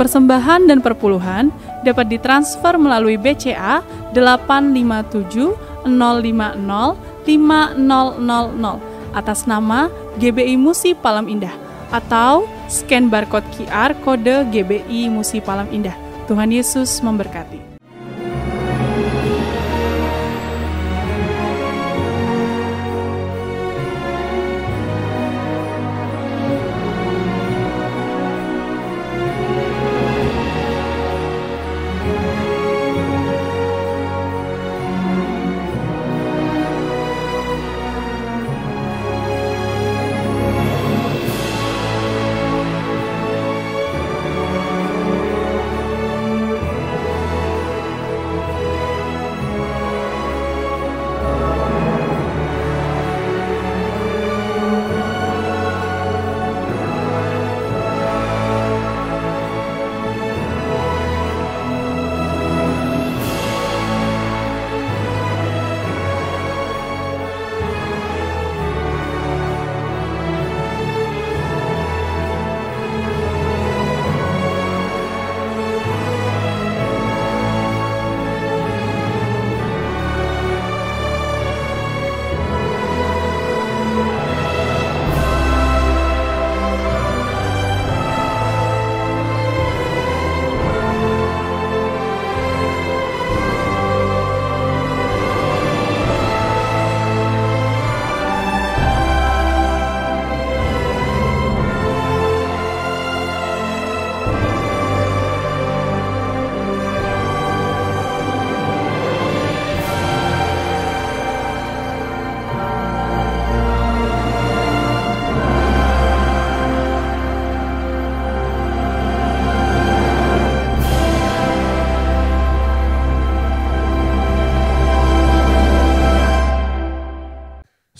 Persembahan dan perpuluhan dapat ditransfer melalui BCA 857 050 5000 atas nama GBI Musi Palam Indah atau scan barcode QR kode GBI Musi Palam Indah. Tuhan Yesus memberkati.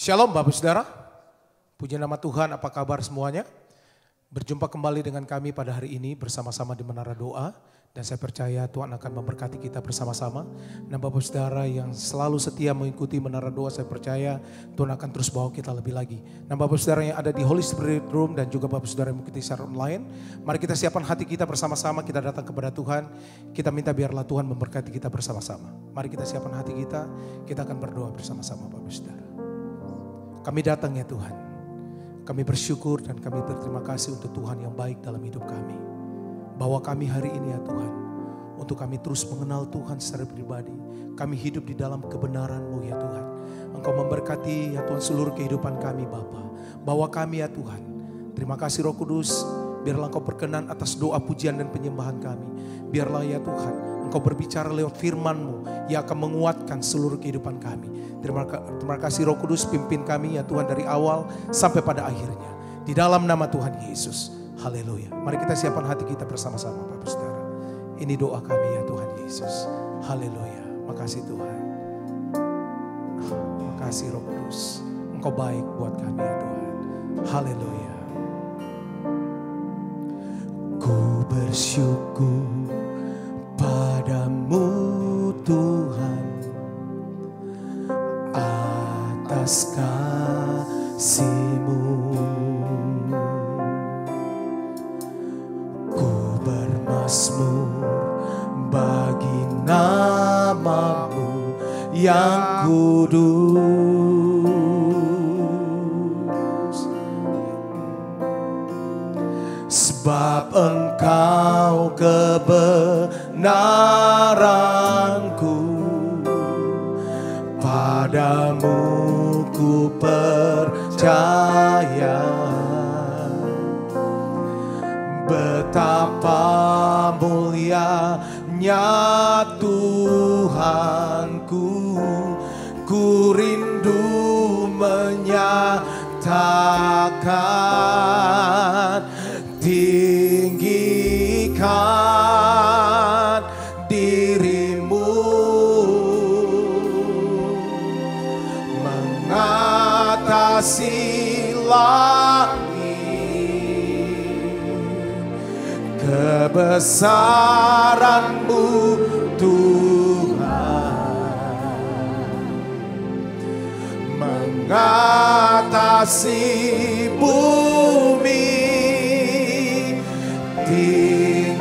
Shalom Bapak Saudara, puji nama Tuhan, apa kabar semuanya? Berjumpa kembali dengan kami pada hari ini bersama-sama di Menara Doa. Dan saya percaya Tuhan akan memberkati kita bersama-sama. Dan Bapak Saudara yang selalu setia mengikuti Menara Doa, saya percaya Tuhan akan terus bawa kita lebih lagi. Dan Bapak Saudara yang ada di Holy Spirit Room dan juga Bapak Saudara yang mengikuti secara online, mari kita siapkan hati kita bersama-sama, kita datang kepada Tuhan. Kita minta biarlah Tuhan memberkati kita bersama-sama. Mari kita siapkan hati kita akan berdoa bersama-sama Bapak Saudara. Kami datang ya Tuhan, kami bersyukur dan kami berterima kasih untuk Tuhan yang baik dalam hidup kami. Bawa kami hari ini ya Tuhan, untuk kami terus mengenal Tuhan secara pribadi. Kami hidup di dalam kebenaran-Mu ya Tuhan. Engkau memberkati ya Tuhan seluruh kehidupan kami Bapa. Bawa kami ya Tuhan. Terima kasih Roh Kudus, biarlah Engkau berkenan atas doa pujian dan penyembahan kami. Biarlah ya Tuhan, Engkau berbicara lewat firman-Mu yang akan menguatkan seluruh kehidupan kami. Terima kasih Roh Kudus, pimpin kami ya Tuhan dari awal sampai pada akhirnya. Di dalam nama Tuhan Yesus. Haleluya. Mari kita siapkan hati kita bersama-sama Bapak Saudara. Ini doa kami ya Tuhan Yesus. Haleluya. Makasih Tuhan. Makasih Roh Kudus. Engkau baik buat kami ya Tuhan. Haleluya. Ku bersyukur padamu Tuhan atas kasih-Mu. Ku bermazmur bagi nama-Mu yang kudus. Sebab Engkau kebenaranku, padamu ku percaya. Betapa mulianya Tuhanku, ku rindu menyatakan, tinggikan diri-Mu, mengatasi langit. Kebesaran-Mu Tuhan, mengatasi bumi. Tinggikan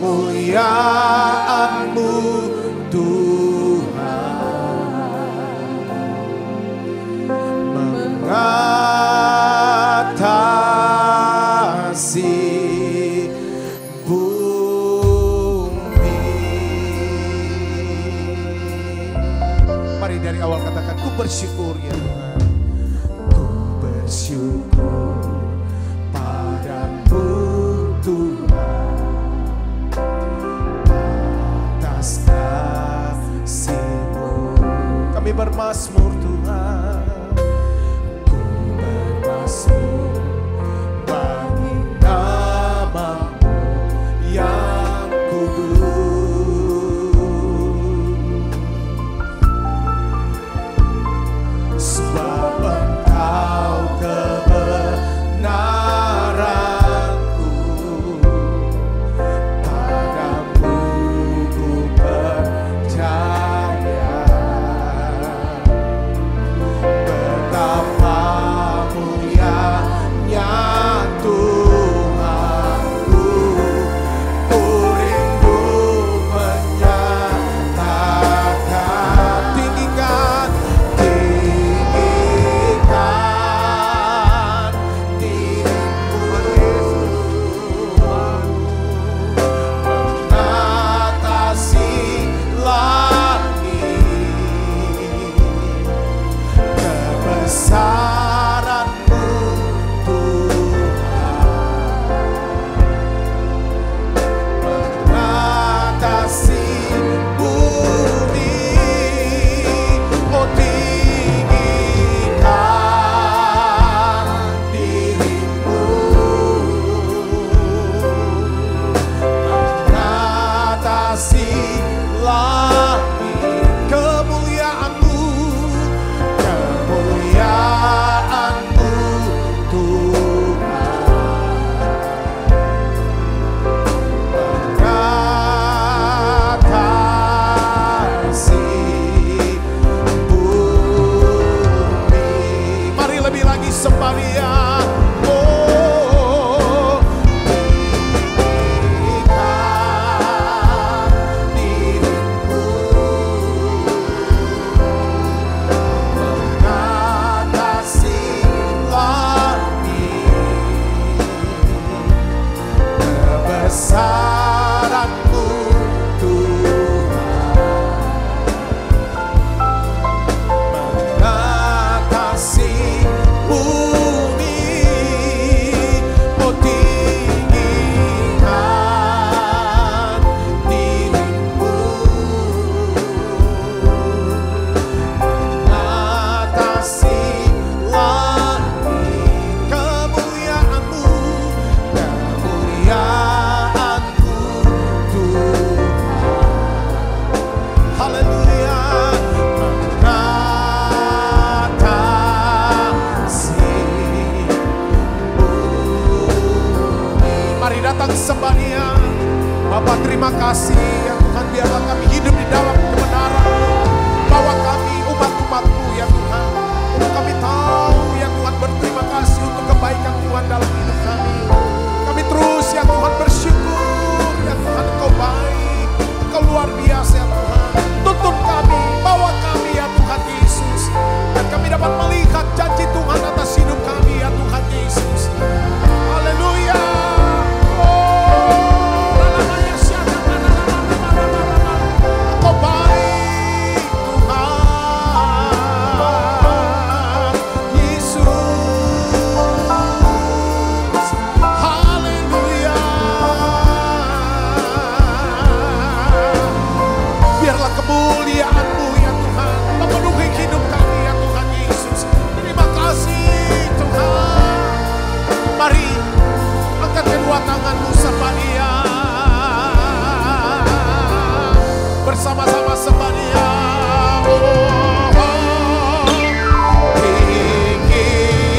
kemuliaan-Mu Tuhan mengatasi bumi. Mari dari awal katakan, ku bersyukur ya Tuhan, ku bersyukur padamu Tuhan atas kasih-Mu. Kami bermazmur Tuhan, ku bermazmur bagi nama-Mu yang kudus, sebab Engkau kebenaranku, padamu ku percaya. Betapa mulianya Tuhanku, ku rindu menyatakan. Tinggikan, tinggikan dirimu mengatasi langit, kebesaran-Mu Tuhan mengatasi bumi. Oh tinggikan dirimu mengatasi langit, kemuliaan-Mu, kemuliaan-Mu Tuhan mengatasi bumi. Mari lebih lagi sembah Dia. Oh, tinggikan dirimu mengatasi langit, kebesaran-Mu Tuhan mengatasi bumi. Oh tinggikan dirimu mengatasi langit, kemuliaan-Mu, kemuliaan-Mu Tuhan. Haleluya, mengatasi bumi. Mari datang sembah Dia. Bapa, terima kasih ya Tuhan, biarlah kami hidup di dalam kebenaran-Mu. Bawa kami umat-umat-Mu ya Tuhan. Kami tahu ya Tuhan, berterima kasih untuk kebaikan Tuhan dalam hidup kami. Kami terus ya Tuhan bersyukur ya Tuhan, Engkau baik, Engkau luar biasa ya Tuhan. Tuntun kami, bawa kami ya Tuhan Yesus, dan kami dapat melihat janji Tuhan atas hidup kami ya Tuhan Yesus. Haleluya. Engkau baik Tuhan Yesus. Haleluya. Biarlah kemuliaan-Mu ya Tuhan memenuhi hidup kami ya Tuhan Yesus. Terima kasih Tuhan. Mari angkat kedua tanganmu sembah Dia. Bersama-sama sembah Dia.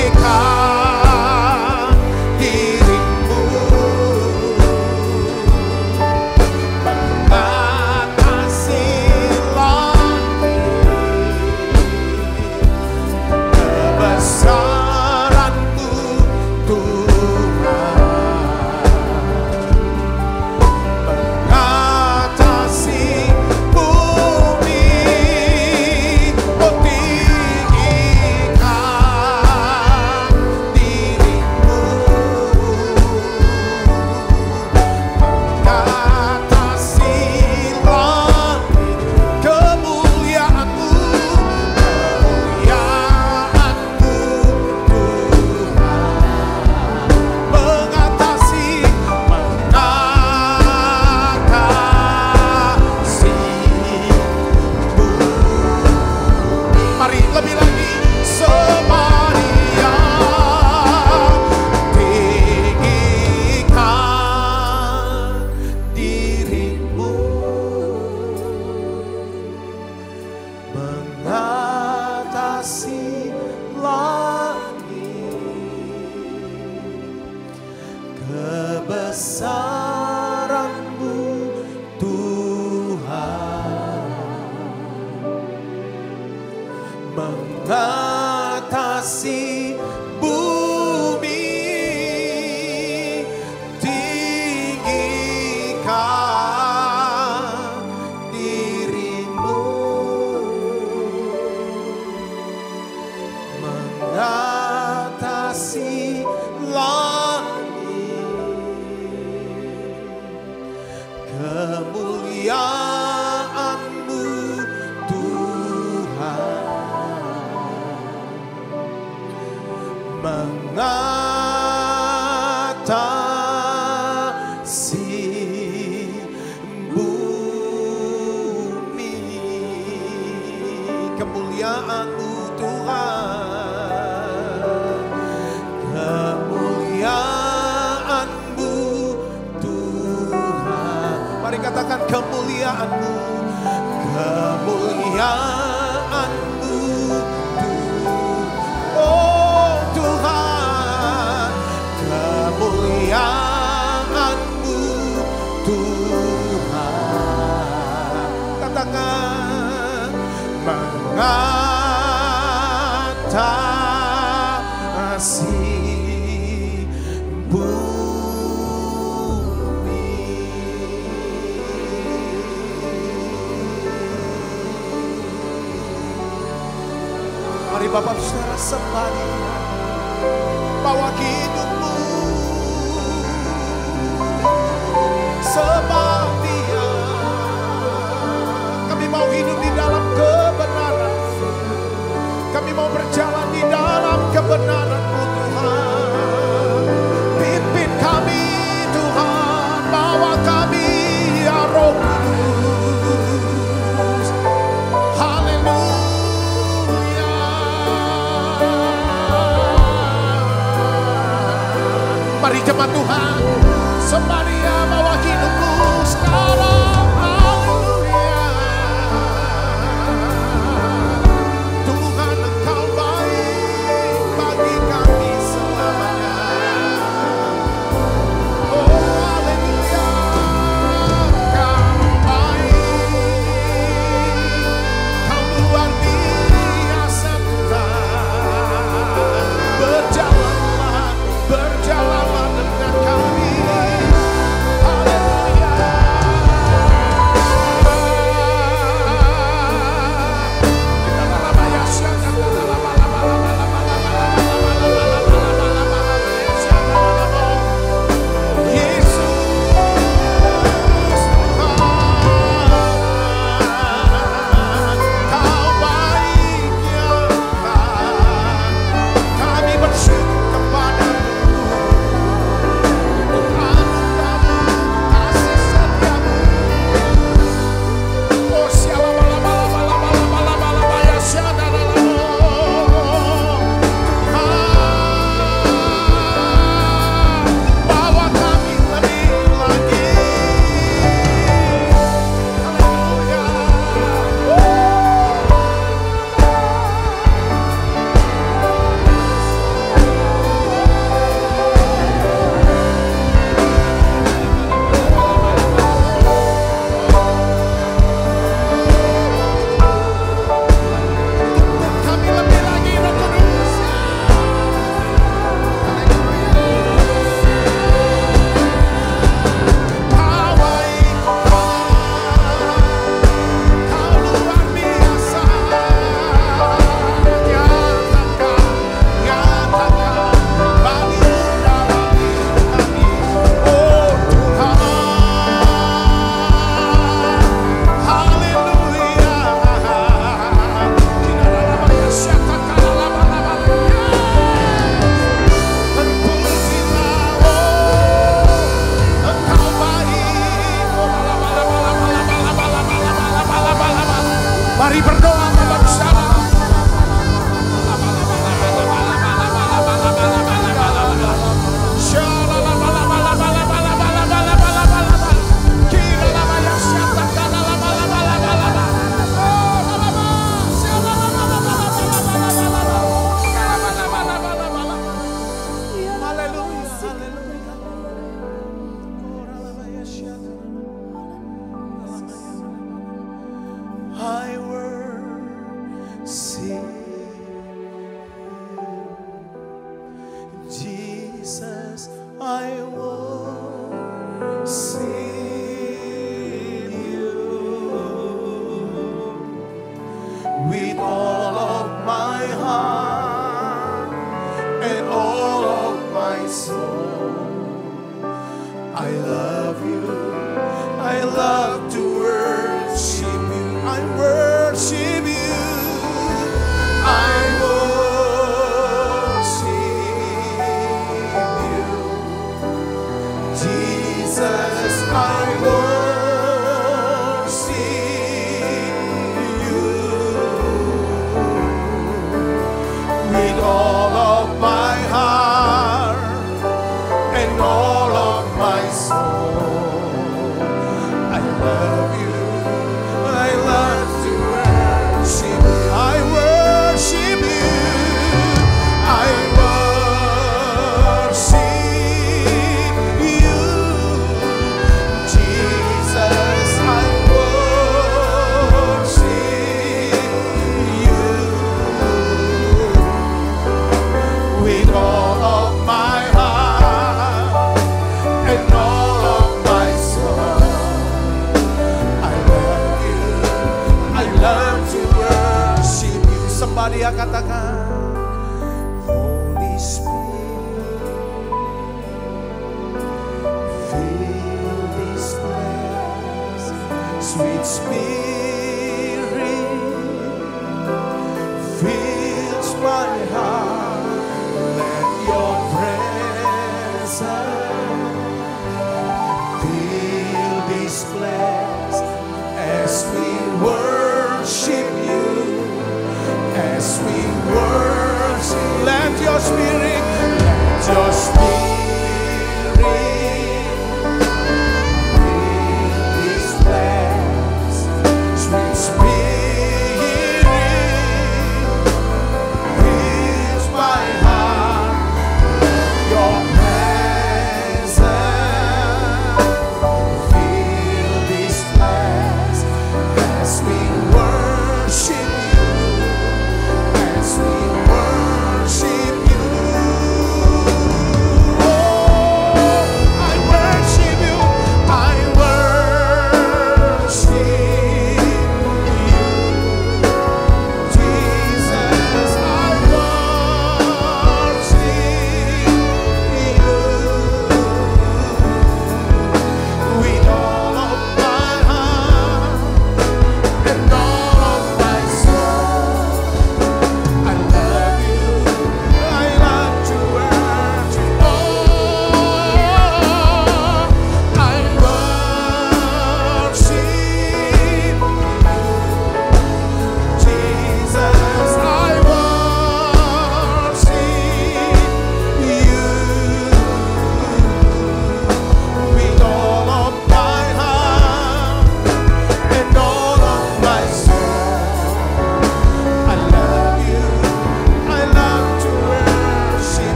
Tinggikan dirimu mengatasi langit, kebesaran-Mu Tuhan kebesaran-Mu Tuhan, mengatasi bumi, tinggikan diri-Mu, mengatasi langit, kemuliaan-Mu Tuhan, mengatasi bumi, kemuliaan-Mu Tuhan, kemuliaan-Mu Tuhan. Mari katakan kemuliaan-Mu, kemuliaan-Mu Tuhan. Oh Tuhan, kemuliaan-Mu Tuhan. Katakan mengatasi bumi. Mari Bapak Saudara sembah Dia, bawa hidupmu, sembah Dia. Kami mau hidup di dalam kebenaran, kami mau berjalan di dalam kebenaran-Mu Tuhan. Pimpin kami Tuhan, bawa kami ya Roh Kudus. Haleluya. Mari jemaat Tuhan, sembah Dia, bawa hidupmu sekarang. Haleluya. Tuhan Engkau baik bagi kami selamanya. Oh haleluya. Engkau baik, Kau luar biasa Tuhan. Berjalanlah, berjalanlah dengan kami. Haleluya.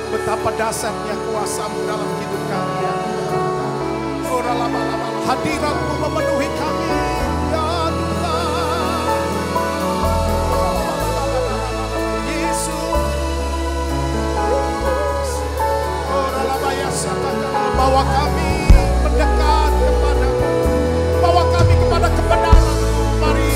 Betapa dahsyatnya kuasa-Mu dalam hidup kami. Hadirat-Mu memenuhi kami. Ya Tuhan. Yesus. Bawa kami mendekat kepada-Mu. Bawa kami kepada kebenaran-Mu. Mari.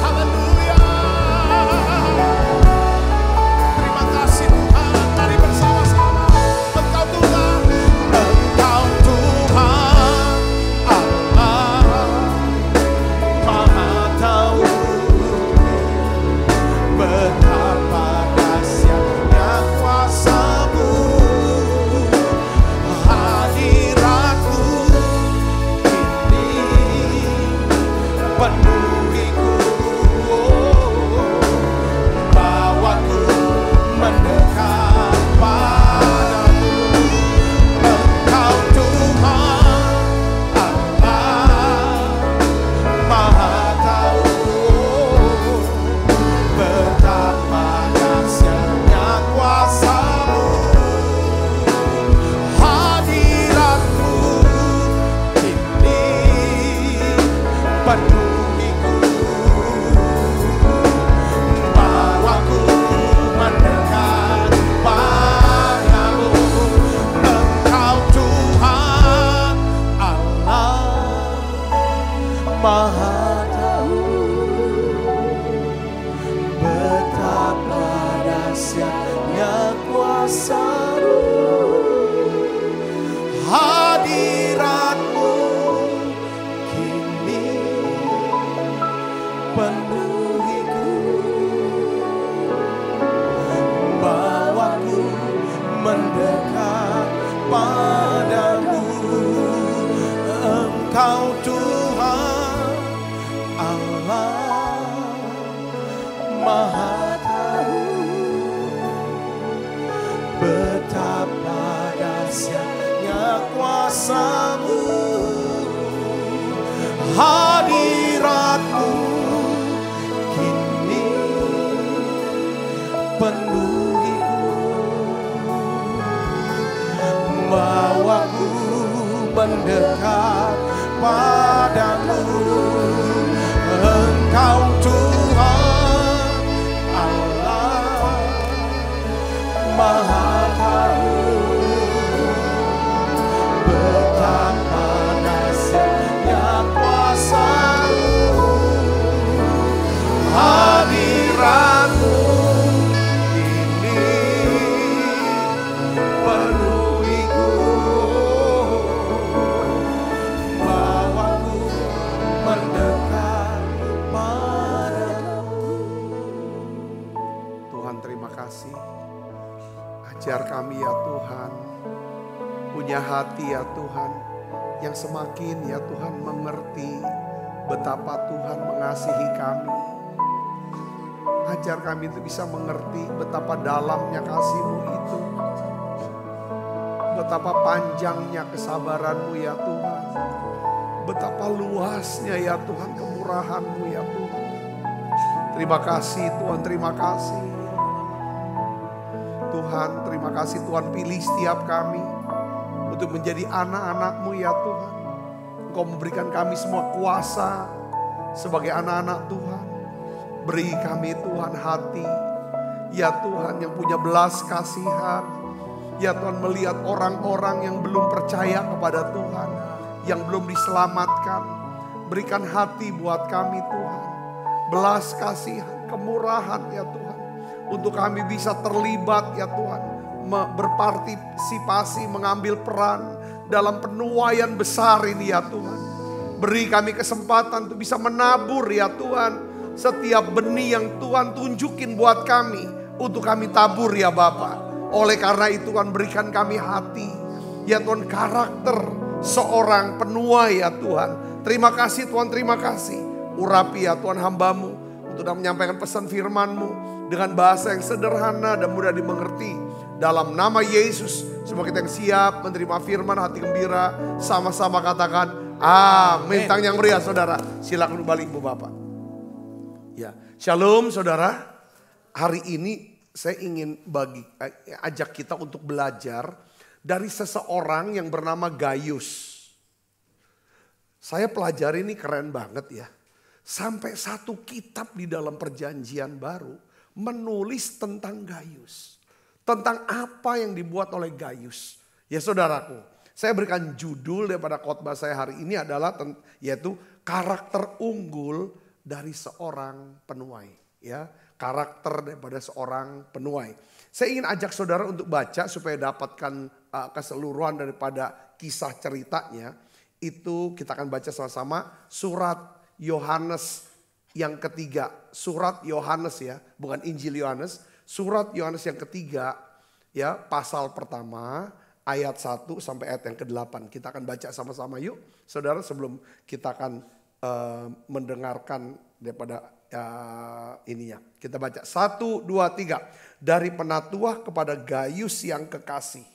Haleluya. Maha tahu betapa dahsyatnya kuasa-Mu, hadirat-Mu kini penuhiku, bawaku mendekat padamu. Engkau Tuhan Allah Maha tahu betapa dahsyatnya kuasa-Mu, hadirat-Mu ini penuhiku, bawaku mendekat padamu. Tuhan, terima kasih. Ajar kami ya Tuhan, punya hati ya Tuhan, yang semakin ya Tuhan mengerti betapa Tuhan mengasihi kami. Ajar kami itu bisa mengerti betapa dalamnya kasih-Mu itu, betapa panjangnya kesabaran-Mu ya Tuhan, betapa luasnya ya Tuhan kemurahan-Mu ya Tuhan. Terima kasih Tuhan, terima kasih. Tuhan, terima kasih Tuhan pilih setiap kami untuk menjadi anak-anak-Mu ya Tuhan. Engkau memberikan kami semua kuasa sebagai anak-anak Tuhan. Beri kami Tuhan hati, ya Tuhan, yang punya belas kasihan. Ya Tuhan, melihat orang-orang yang belum percaya kepada Tuhan, yang belum diselamatkan. Berikan hati buat kami Tuhan, belas kasihan, kemurahan ya Tuhan. Untuk kami bisa terlibat ya Tuhan, berpartisipasi, mengambil peran dalam penuaian besar ini ya Tuhan. Beri kami kesempatan untuk bisa menabur ya Tuhan. Setiap benih yang Tuhan tunjukin buat kami, untuk kami tabur ya Bapa. Oleh karena itu Tuhan, berikan kami hati ya Tuhan, karakter seorang penuai ya Tuhan. Terima kasih Tuhan, terima kasih. Urapi ya Tuhan hamba-Mu untuk menyampaikan pesan firman-Mu dengan bahasa yang sederhana dan mudah dimengerti. Dalam nama Yesus, semua kita yang siap menerima firman, hati gembira, sama-sama katakan amin. Tangan yang meriah saudara, silakan kembali Ibu Bapak. Ya, shalom saudara. Hari ini saya ingin ajak kita untuk belajar dari seseorang yang bernama Gaius. Saya pelajari ini keren banget ya. Sampai satu kitab di dalam Perjanjian Baru menulis tentang Gaius. Tentang apa yang dibuat oleh Gaius. Ya saudaraku, saya berikan judul daripada khotbah saya hari ini adalah yaitu karakter unggul dari seorang penuai. Ya, karakter daripada seorang penuai. Saya ingin ajak saudara untuk baca supaya dapatkan keseluruhan daripada kisah ceritanya. Itu kita akan baca sama-sama surat Yohanes yang ketiga. Surat Yohanes ya, bukan Injil Yohanes. Surat Yohanes yang ketiga ya, pasal pertama ayat 1 sampai ayat yang ke-8. Kita akan baca sama-sama yuk saudara, sebelum kita akan mendengarkan daripada ininya. Kita baca 1, 2, 3. Dari penatua kepada Gaius yang kekasih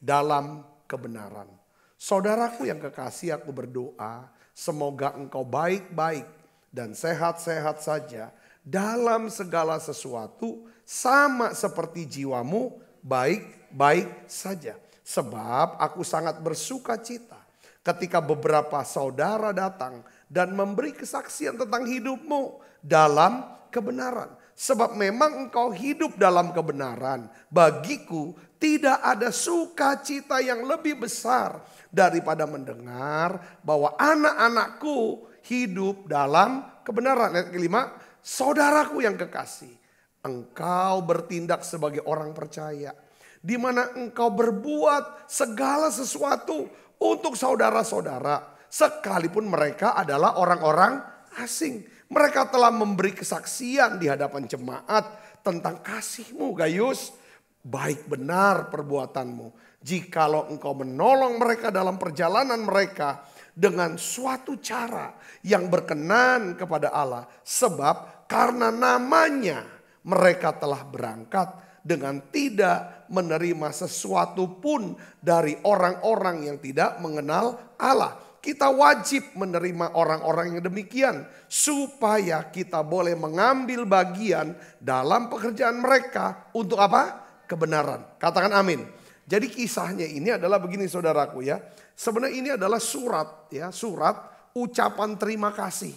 dalam kebenaran. Saudaraku yang kekasih, aku berdoa semoga engkau baik-baik dan sehat-sehat saja dalam segala sesuatu, sama seperti jiwamu baik-baik saja. Sebab aku sangat bersuka cita ketika beberapa saudara datang dan memberi kesaksian tentang hidupmu dalam kebenaran. Sebab memang engkau hidup dalam kebenaran. Bagiku tidak ada sukacita yang lebih besar daripada mendengar bahwa anak-anakku hidup dalam kebenaran. Ayat kelima, saudaraku yang kekasih, engkau bertindak sebagai orang percaya, di mana engkau berbuat segala sesuatu untuk saudara-saudara, sekalipun mereka adalah orang-orang asing. Mereka telah memberi kesaksian di hadapan jemaat tentang kasih-Mu, Gaius. Baik benar perbuatanmu, jikalau engkau menolong mereka dalam perjalanan mereka dengan suatu cara yang berkenan kepada Allah. Sebab karena namanya mereka telah berangkat dengan tidak menerima sesuatu pun dari orang-orang yang tidak mengenal Allah. Kita wajib menerima orang-orang yang demikian supaya kita boleh mengambil bagian dalam pekerjaan mereka untuk apa? Kebenaran. Katakan amin. Jadi kisahnya ini adalah begini saudaraku ya. Sebenarnya ini adalah surat ya, surat ucapan terima kasih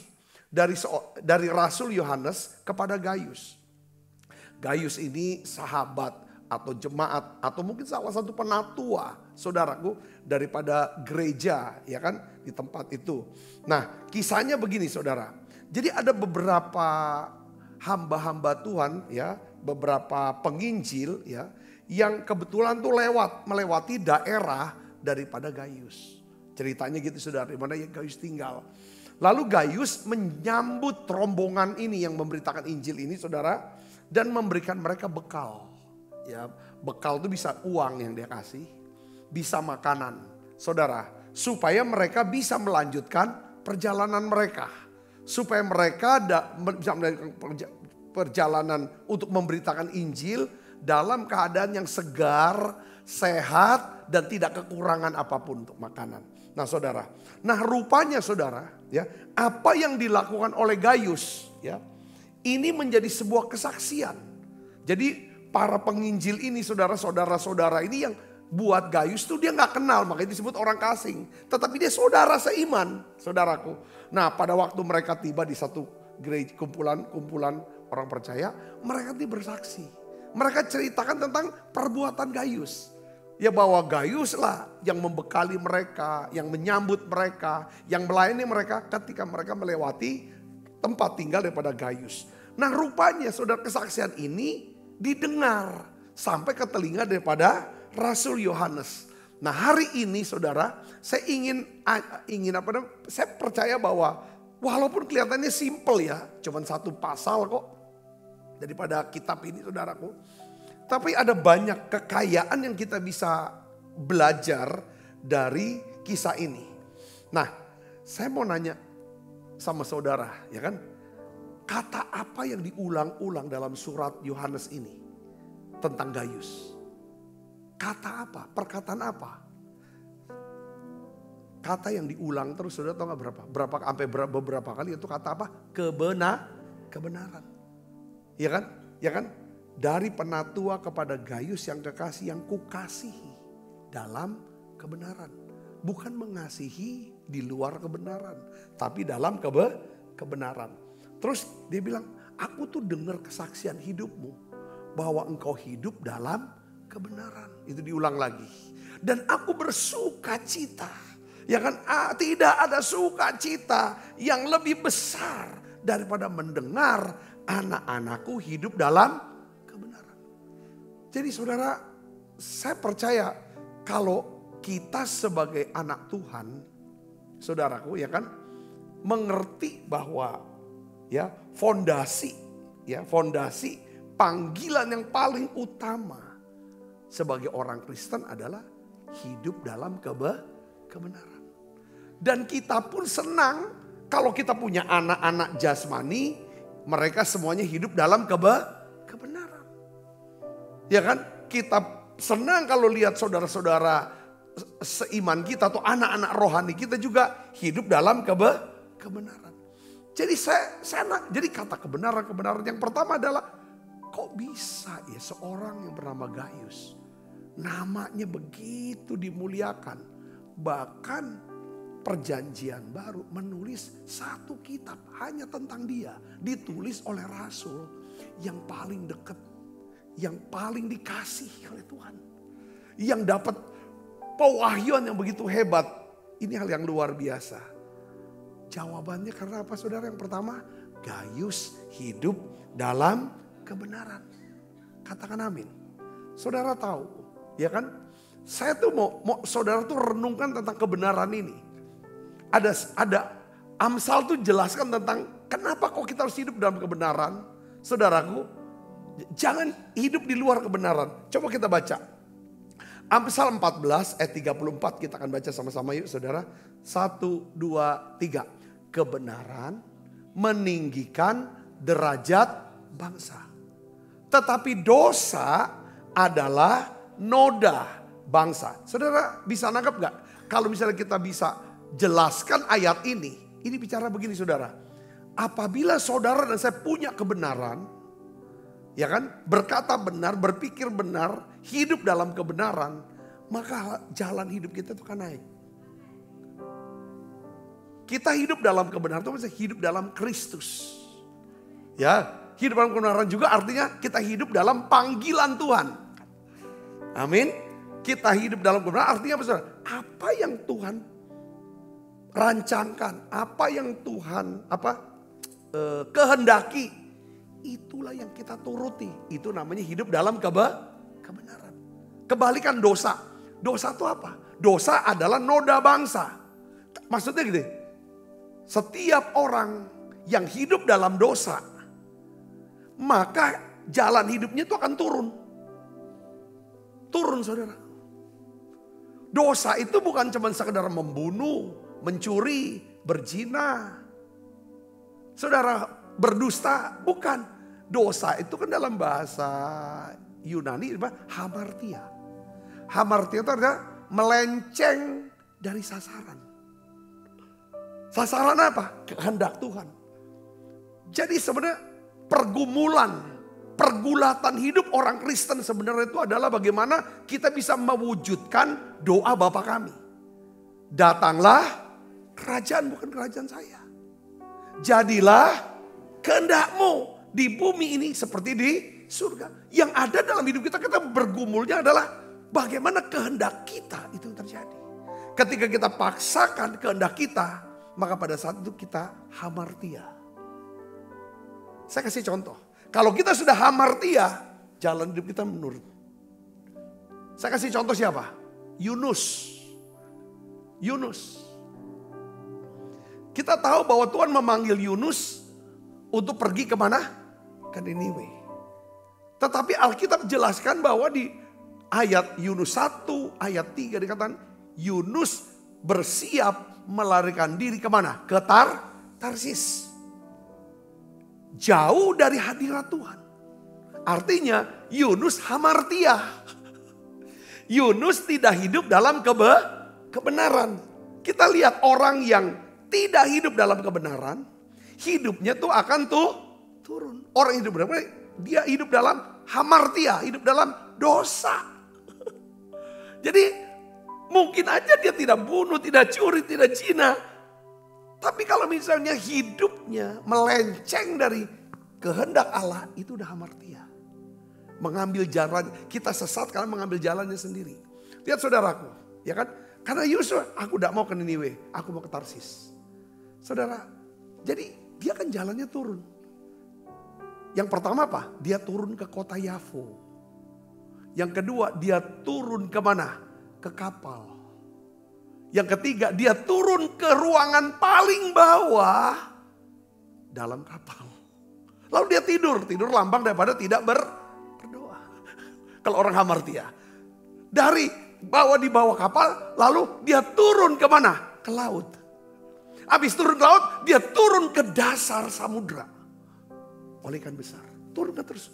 dari Rasul Yohanes kepada Gaius. Gaius ini sahabat atau jemaat atau mungkin salah satu penatua saudaraku daripada gereja ya kan di tempat itu. Nah kisahnya begini saudara. Jadi ada beberapa hamba-hamba Tuhan ya, beberapa penginjil ya yang kebetulan tuh melewati daerah daripada Gaius. Ceritanya gitu saudara, di mana Gaius tinggal. Lalu Gaius menyambut rombongan ini yang memberitakan Injil ini saudara dan memberikan mereka bekal. Ya, bekal itu bisa uang yang dia kasih, bisa makanan, saudara, supaya mereka bisa melanjutkan perjalanan mereka, supaya mereka bisa melanjutkan perjalanan untuk memberitakan Injil dalam keadaan yang segar, sehat, dan tidak kekurangan apapun untuk makanan. Nah, saudara, rupanya saudara, ya, apa yang dilakukan oleh Gaius, ya, ini menjadi sebuah kesaksian. Jadi para penginjil ini saudara-saudara ini yang buat Gaius tuh dia nggak kenal, makanya disebut orang kasing. Tetapi dia saudara seiman, saudaraku. Nah pada waktu mereka tiba di satu gereja, kumpulan orang percaya, mereka ini bersaksi. Mereka ceritakan tentang perbuatan Gaius. Ya bahwa Gaius lah yang membekali mereka, yang menyambut mereka, yang melayani mereka ketika mereka melewati tempat tinggal daripada Gaius. Nah rupanya saudara kesaksian ini didengar sampai ke telinga daripada Rasul Yohanes. Nah hari ini saudara, saya saya percaya bahwa walaupun kelihatannya simple ya, cuman satu pasal kok daripada kitab ini saudaraku. Tapi ada banyak kekayaan yang kita bisa belajar dari kisah ini. Nah saya mau nanya sama saudara ya kan. Kata apa yang diulang-ulang dalam surat Yohanes ini tentang Gaius? Kata apa? Perkataan apa? Kata yang diulang terus, saudara tahu nggak berapa? Sampai beberapa kali itu kata apa? Kebenaran. Ya kan? Ya kan? Dari penatua kepada Gaius yang kekasih, yang kukasihi dalam kebenaran. Bukan mengasihi di luar kebenaran, tapi dalam kebenaran. Terus dia bilang, aku tuh dengar kesaksian hidupmu. Bahwa engkau hidup dalam kebenaran. Itu diulang lagi. Dan aku bersuka cita. Ya kan, tidak ada sukacita yang lebih besar daripada mendengar anak-anakku hidup dalam kebenaran. Jadi saudara, saya percaya kalau kita sebagai anak Tuhan, saudaraku ya kan, mengerti bahwa ya fondasi panggilan yang paling utama sebagai orang Kristen adalah hidup dalam kebenaran. Dan kita pun senang kalau kita punya anak-anak jasmani, mereka semuanya hidup dalam kebenaran. Ya kan? Kita senang kalau lihat saudara-saudara seiman kita atau anak-anak rohani kita juga hidup dalam kebenaran. Jadi jadi kata kebenaran yang pertama adalah kok bisa ya seorang yang bernama Gaius namanya begitu dimuliakan, bahkan perjanjian baru menulis satu kitab hanya tentang dia, ditulis oleh rasul yang paling dekat, yang paling dikasih oleh Tuhan, yang dapat pewahyuan yang begitu hebat. Ini hal yang luar biasa. Jawabannya karena apa saudara? Yang pertama, Gaius hidup dalam kebenaran. Katakan amin. Saudara tahu, ya kan? Saya tuh mau saudara tuh renungkan tentang kebenaran ini. Ada Amsal tuh jelaskan tentang kenapa kok kita harus hidup dalam kebenaran. Saudaraku, jangan hidup di luar kebenaran. Coba kita baca. Amsal 14 ayat 34 kita akan baca sama-sama yuk saudara. 1, 2, 3. Kebenaran meninggikan derajat bangsa. Tetapi dosa adalah noda bangsa. Saudara bisa nangkep gak? Kalau misalnya kita bisa jelaskan ayat ini bicara begini saudara. Apabila saudara dan saya punya kebenaran, ya kan, berkata benar, berpikir benar, hidup dalam kebenaran, maka jalan hidup kita itu akan naik. Kita hidup dalam kebenaran itu maksudnya hidup dalam Kristus. Ya, hidup dalam kebenaran juga artinya kita hidup dalam panggilan Tuhan. Amin. Kita hidup dalam kebenaran artinya apa saudara? Apa yang Tuhan rancangkan, apa yang Tuhan kehendaki, itulah yang kita turuti. Itu namanya hidup dalam kebenaran. Kebalikan dosa. Dosa itu apa? Dosa adalah noda bangsa. Maksudnya gini, setiap orang yang hidup dalam dosa, maka jalan hidupnya itu akan turun. Turun saudara. Dosa itu bukan cuma sekedar membunuh, mencuri, berzina. Saudara, berdusta, bukan. Dosa itu kan dalam bahasa Yunani hamartia. Hamartia itu adalah melenceng dari sasaran. Sasaran apa? Kehendak Tuhan. Jadi sebenarnya pergulatan hidup orang Kristen sebenarnya itu adalah bagaimana kita bisa mewujudkan doa Bapa kami. Datanglah kerajaan, bukan kerajaan saya. Jadilah kehendak-Mu di bumi ini seperti di surga. Yang ada dalam hidup kita bergumulnya adalah bagaimana kehendak kita itu terjadi. Ketika kita paksakan kehendak kita, maka pada saat itu kita hamartia. Saya kasih contoh. Kalau kita sudah hamartia, jalan hidup kita menurun. Saya kasih contoh siapa? Yunus. Kita tahu bahwa Tuhan memanggil Yunus untuk pergi kemana? Ke Niniwe. Tetapi Alkitab jelaskan bahwa di ayat Yunus 1, ayat 3 dikatakan Yunus bersiap melarikan diri kemana? Ke Tarsis. Jauh dari hadirat Tuhan. Artinya Yunus hamartia. Yunus tidak hidup dalam kebenaran. Kita lihat orang yang tidak hidup dalam kebenaran, hidupnya tuh akan turun. Orang hidup dalam dia hidup dalam hamartia, hidup dalam dosa. Jadi mungkin aja dia tidak bunuh, tidak curi, tidak zina. Tapi kalau misalnya hidupnya melenceng dari kehendak Allah, itu udah hamartia. Mengambil jalan, kita sesat karena mengambil jalannya sendiri. Lihat saudaraku, ya kan? Karena Yusuf, aku tidak mau ke Niniwe, aku mau ke Tarsis. Saudara, jadi dia kan jalannya turun. Yang pertama apa? Dia turun ke kota Yafo. Yang kedua, dia turun ke mana? Ke kapal. Yang ketiga, dia turun ke ruangan paling bawah dalam kapal. Lalu dia tidur lambang daripada tidak berdoa. Kalau orang hamartia. Dari di bawah kapal, lalu dia turun ke mana? Ke laut. Habis turun ke laut, dia turun ke dasar samudra. Oleh ikan besar. Turun ke terus.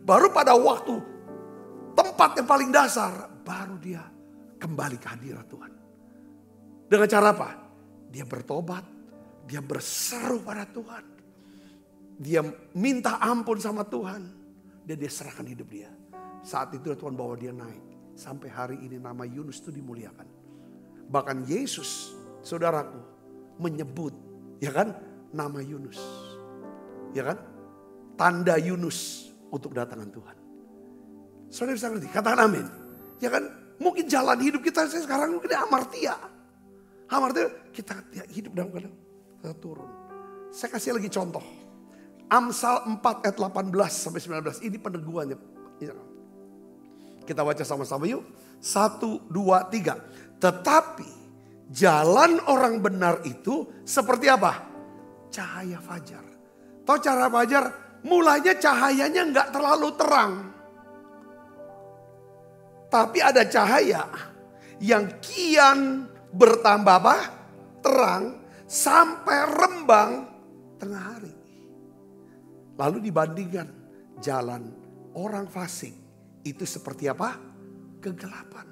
Baru pada waktu tempat yang paling dasar, baru dia kembali ke hadirat Tuhan. Dengan cara apa? Dia bertobat, dia berseru pada Tuhan. Dia minta ampun sama Tuhan. Dan dia serahkan hidup dia. Saat itu Tuhan bawa dia naik. Sampai hari ini nama Yunus itu dimuliakan. Bahkan Yesus, saudaraku, menyebut, ya kan, nama Yunus. Ya kan? Tanda Yunus untuk kedatangan Tuhan. Saudara bisa ngerti? Katakan amin. Ya kan? Mungkin jalan hidup kita sekarang mungkin hamartia. Hamartia kita hidup dalam keadaan kita turun. Saya kasih lagi contoh. Amsal 4 ayat 18 sampai 19. Ini peneguhannya. Kita baca sama-sama yuk. 1, 2, 3. Tetapi jalan orang benar itu seperti apa? Cahaya fajar. Tahu cahaya fajar? Mulanya cahayanya nggak terlalu terang. Tapi ada cahaya yang kian bertambah apa? Terang sampai rembang tengah hari. Lalu dibandingkan jalan orang fasik itu seperti apa? Kegelapan.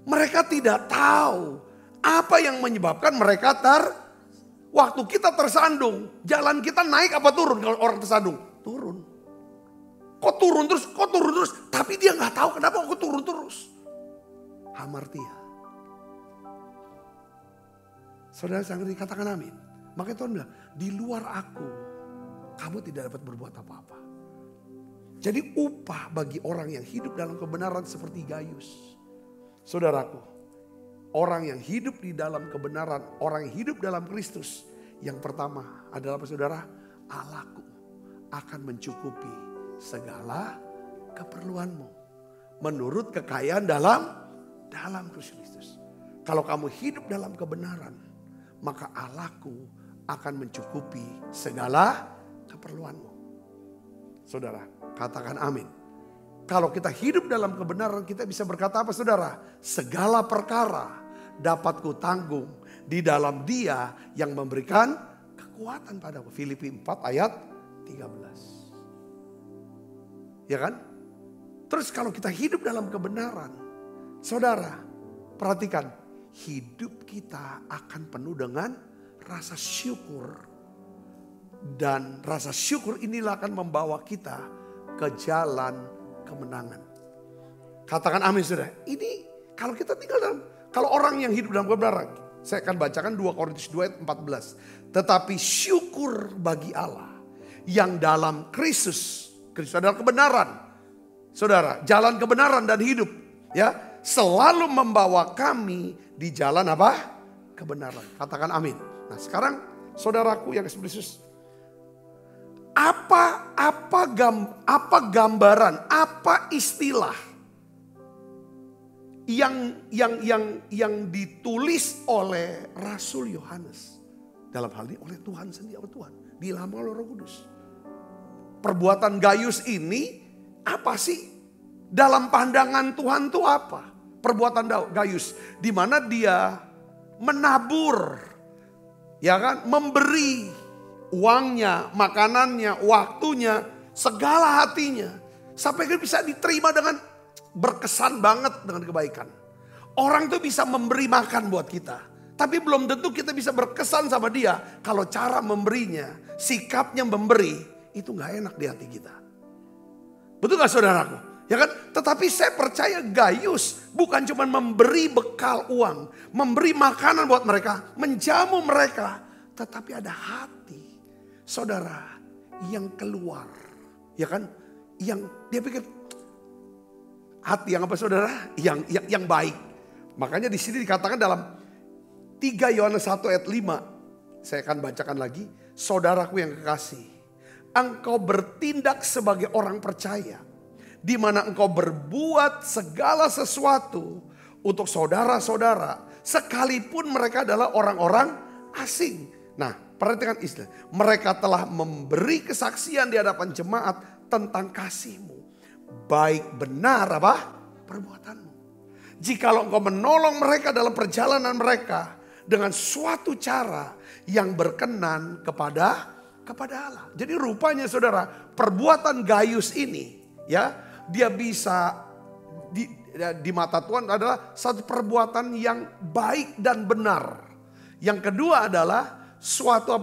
Mereka tidak tahu apa yang menyebabkan mereka waktu kita tersandung, jalan kita naik apa turun kalau orang tersandung? Turun. Kok turun terus? Tapi dia nggak tahu kenapa kok turun terus. Hamartia. Saudara sangat dikatakan amin. Makanya Tuhan bilang, di luar aku, kamu tidak dapat berbuat apa-apa. Jadi upah bagi orang yang hidup dalam kebenaran seperti Gayus. Saudaraku, orang yang hidup di dalam kebenaran, orang yang hidup dalam Kristus. Yang pertama adalah apa saudara? Allahku akan mencukupi segala keperluanmu. Menurut kekayaan dalam Kristus. Kalau kamu hidup dalam kebenaran, maka Allahku akan mencukupi segala keperluanmu. Saudara, katakan amin. Kalau kita hidup dalam kebenaran, kita bisa berkata apa saudara? Segala perkara dapat kutanggung di dalam Dia yang memberikan kekuatan padaku. Filipi 4 ayat 13. Ya kan? Terus kalau kita hidup dalam kebenaran, saudara, perhatikan, hidup kita akan penuh dengan rasa syukur. Dan rasa syukur inilah akan membawa kita ke jalan kemenangan. Katakan amin saudara. Ini kalau kita tinggal dalam, kalau orang yang hidup dalam kebenaran. Saya akan bacakan 2 Korintus 2 ayat 14. Tetapi syukur bagi Allah yang dalam Kristus adalah kebenaran. Saudara, jalan kebenaran dan hidup. Ya, selalu membawa kami di jalan apa? Kebenaran. Katakan amin. Nah sekarang saudaraku yang Kristus. Apa gambaran, apa istilah yang ditulis oleh Rasul Yohanes dalam hal ini oleh Tuhan sendiri, Tuhan diilhamkan oleh Roh Kudus. Perbuatan Gayus ini apa sih? Dalam pandangan Tuhan itu apa? Perbuatan Gayus di mana dia menabur, ya kan, memberi uangnya, makanannya, waktunya, segala hatinya. Sampai dia bisa diterima dengan berkesan banget dengan kebaikan. Orang tuh bisa memberi makan buat kita. Tapi belum tentu kita bisa berkesan sama dia. Kalau cara memberinya, sikapnya memberi, itu gak enak di hati kita. Betul gak saudaraku? Ya kan? Tetapi saya percaya Gayus bukan cuma memberi bekal uang. Memberi makanan buat mereka, menjamu mereka. Tetapi ada hati. Saudara yang keluar, ya kan, yang dia pikir hati yang apa saudara, yang baik. Makanya di sini dikatakan dalam 3 Yohanes 1 ayat 5, saya akan bacakan lagi. Saudaraku yang kekasih, engkau bertindak sebagai orang percaya, di mana engkau berbuat segala sesuatu untuk saudara-saudara, sekalipun mereka adalah orang-orang asing. Nah, perhatikan istilah. Mereka telah memberi kesaksian di hadapan jemaat tentang kasih-Mu. Baik benar apa? Perbuatan-Mu. Jikalau engkau menolong mereka dalam perjalanan mereka dengan suatu cara yang berkenan kepada Allah. Jadi rupanya saudara, perbuatan Gayus ini ya, dia bisa di mata Tuhan adalah satu perbuatan yang baik dan benar. Yang kedua adalah suatu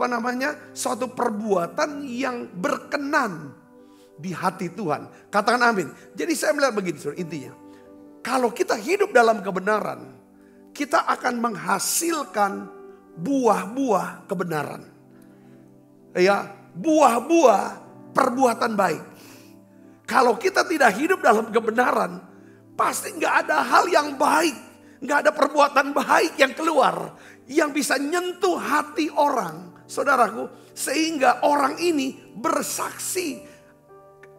suatu perbuatan yang berkenan di hati Tuhan. Katakan amin. Jadi saya melihat begini, intinya. Kalau kita hidup dalam kebenaran, kita akan menghasilkan buah-buah kebenaran. Ya, buah-buah perbuatan baik. Kalau kita tidak hidup dalam kebenaran, pasti nggak ada hal yang baik, nggak ada perbuatan baik yang keluar. Yang bisa nyentuh hati orang, saudaraku, sehingga orang ini bersaksi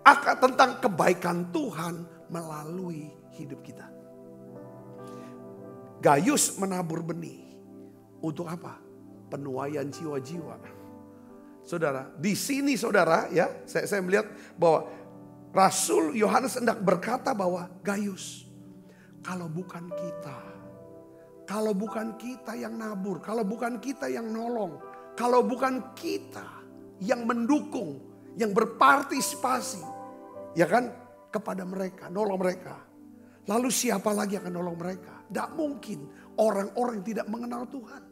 akan tentang kebaikan Tuhan melalui hidup kita. Gayus menabur benih untuk apa? Penuaian jiwa-jiwa. Saudara, di sini saudara ya, saya melihat bahwa Rasul Yohanes hendak berkata bahwa Gayus, kalau bukan kita yang nabur, kalau bukan kita yang nolong, kalau bukan kita yang mendukung, yang berpartisipasi, ya kan, kepada mereka, nolong mereka. Lalu siapa lagi akan nolong mereka? Tidak mungkin orang-orang yang tidak mengenal Tuhan.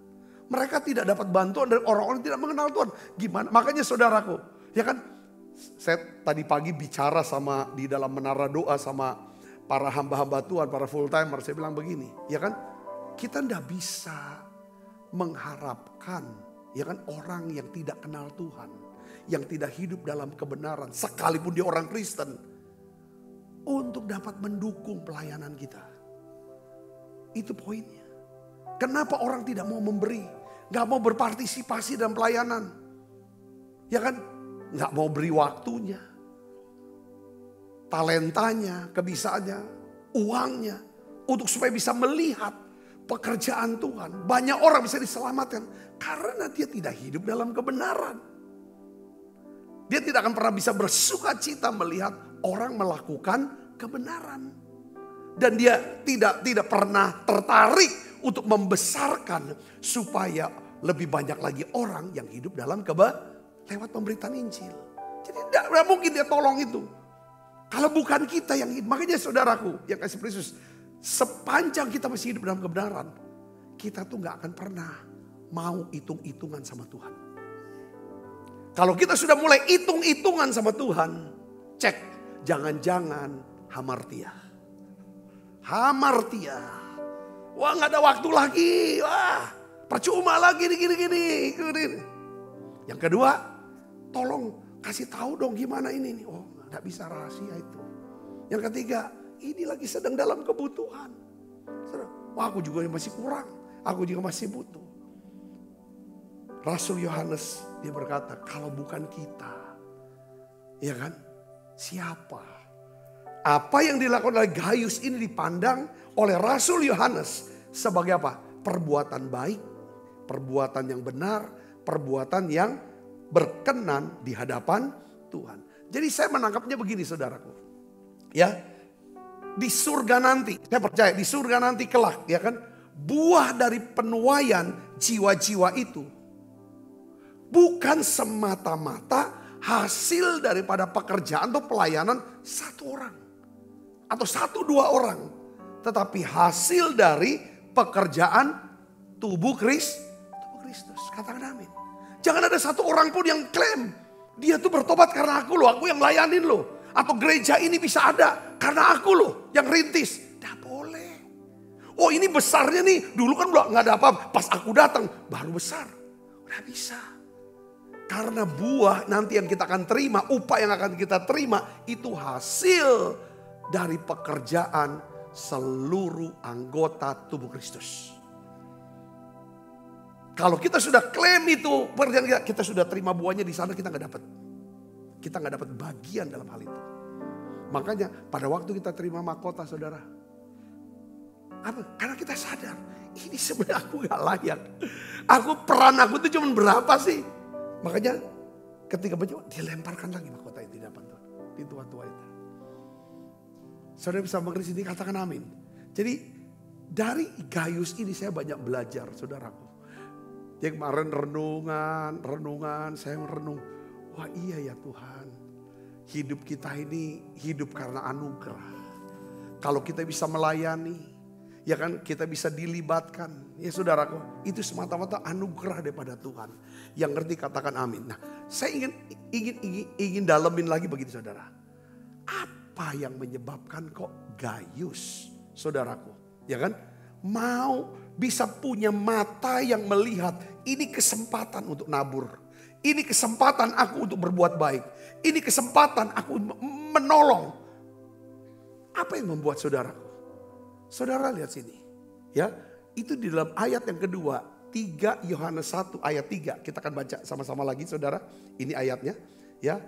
Mereka tidak dapat bantuan dari orang-orang yang tidak mengenal Tuhan. Gimana? Makanya saudaraku, ya kan, saya tadi pagi bicara di dalam menara doa sama para hamba-hamba Tuhan, para full timer, saya bilang begini, ya kan, kita tidak bisa mengharapkan, ya kan, orang yang tidak kenal Tuhan, yang tidak hidup dalam kebenaran, sekalipun dia orang Kristen, untuk dapat mendukung pelayanan kita. Itu poinnya. Kenapa orang tidak mau memberi, gak mau berpartisipasi dalam pelayanan, ya kan, gak mau beri waktunya, talentanya, kebisaannya, uangnya, untuk supaya bisa melihat pekerjaan Tuhan. Banyak orang bisa diselamatkan karena dia tidak hidup dalam kebenaran. Dia tidak akan pernah bisa bersuka cita melihat orang melakukan kebenaran. Dan dia tidak pernah tertarik untuk membesarkan supaya lebih banyak lagi orang yang hidup dalam lewat pemberitaan Injil. Jadi tidak mungkin dia tolong itu. Kalau bukan kita yang hidup. Makanya saudaraku yang kasih Kristus, sepanjang kita masih hidup dalam kebenaran, kita tuh gak akan pernah mau hitung-hitungan sama Tuhan. Kalau kita sudah mulai hitung-hitungan sama Tuhan, cek, jangan-jangan hamartia. Hamartia. Wah, gak ada waktu lagi. Wah, percuma lagi gini. Yang kedua, tolong kasih tahu dong gimana ini. Oh, gak bisa rahasia itu. Yang ketiga, ini lagi sedang dalam kebutuhan. Wah, aku juga masih kurang. Aku juga masih butuh. Rasul Yohanes dia berkata, kalau bukan kita, ya kan, siapa? Apa yang dilakukan oleh Gaius ini dipandang oleh Rasul Yohanes sebagai apa? Perbuatan baik, perbuatan yang benar, perbuatan yang berkenan di hadapan Tuhan. Jadi saya menangkapnya begini saudaraku. Ya, di surga nanti, saya percaya di surga nanti kelak, ya kan, buah dari penuaian jiwa-jiwa itu bukan semata-mata hasil daripada pekerjaan atau pelayanan satu orang atau 1-2 orang, tetapi hasil dari pekerjaan tubuh Kristus. Katakan amin. Jangan ada satu orang pun yang klaim dia tuh bertobat karena aku loh, aku yang layanin loh, atau gereja ini bisa ada karena aku loh yang rintis. Tidak boleh. Oh, ini besarnya nih, dulu kan nggak ada apa-apa, pas aku datang baru besar. Udah bisa. Karena buah nanti yang kita akan terima, upah yang akan kita terima, itu hasil dari pekerjaan seluruh anggota tubuh Kristus. Kalau kita sudah klaim itu, kita sudah terima buahnya di sana, kita nggak dapat. Kita nggak dapat bagian dalam hal itu. Makanya pada waktu kita terima mahkota saudara, apa? Karena kita sadar, ini sebenarnya aku gak layak. Peran aku itu cuma berapa sih? Makanya ketika menjawab, dilemparkan lagi mahkota itu di depan Tuhan. Di tua-tua itu. Saudara bisa mengerti sini, katakan amin. Jadi dari Gaius ini saya banyak belajar saudaraku. Yang kemarin renungan, saya merenung. Wah iya ya Tuhan. Hidup kita ini hidup karena anugerah. Kalau kita bisa melayani, ya kan, kita bisa dilibatkan. Ya saudaraku, itu semata-mata anugerah daripada Tuhan. Yang ngerti katakan amin. Nah, saya ingin dalemin lagi begini saudara. Apa yang menyebabkan kok Gaius, saudaraku, ya kan, mau bisa punya mata yang melihat ini kesempatan untuk nabur. Ini kesempatan aku untuk berbuat baik. Ini kesempatan aku menolong. Apa yang membuat saudaraku? Saudara lihat sini. Ya, itu di dalam ayat yang kedua, 3 Yohanes 1 ayat 3. Kita akan baca sama-sama lagi saudara. Ini ayatnya. Ya,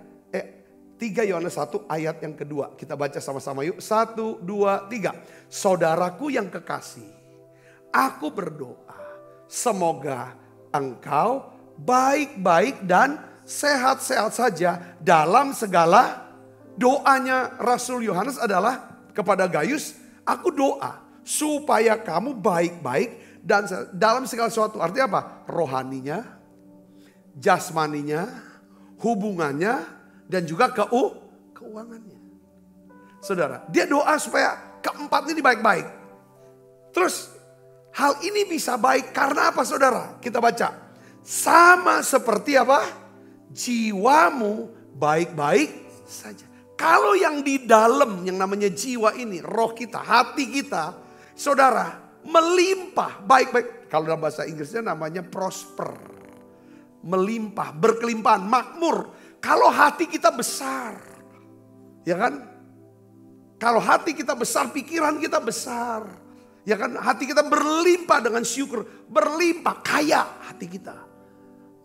3 Yohanes 1 ayat yang kedua. Kita baca sama-sama yuk. 1, 2, 3. Saudaraku yang kekasih, aku berdoa semoga engkau baik-baik dan sehat-sehat saja dalam segala. Doanya Rasul Yohanes adalah kepada Gaius, aku doa supaya kamu baik-baik dan dalam segala sesuatu. Artinya apa? Rohaninya, jasmaninya, hubungannya, dan juga keuangannya. Saudara, dia doa supaya keempat ini baik-baik. Terus hal ini bisa baik karena apa saudara? Kita baca. Sama seperti apa? Jiwamu baik-baik saja. Kalau yang di dalam yang namanya jiwa ini, roh kita, hati kita, saudara, melimpah baik-baik. Kalau dalam bahasa Inggrisnya namanya prosper. Melimpah, berkelimpahan, makmur. Kalau hati kita besar, ya kan? Kalau hati kita besar, pikiran kita besar. Ya kan, hati kita berlimpah dengan syukur, berlimpah, kaya hati kita.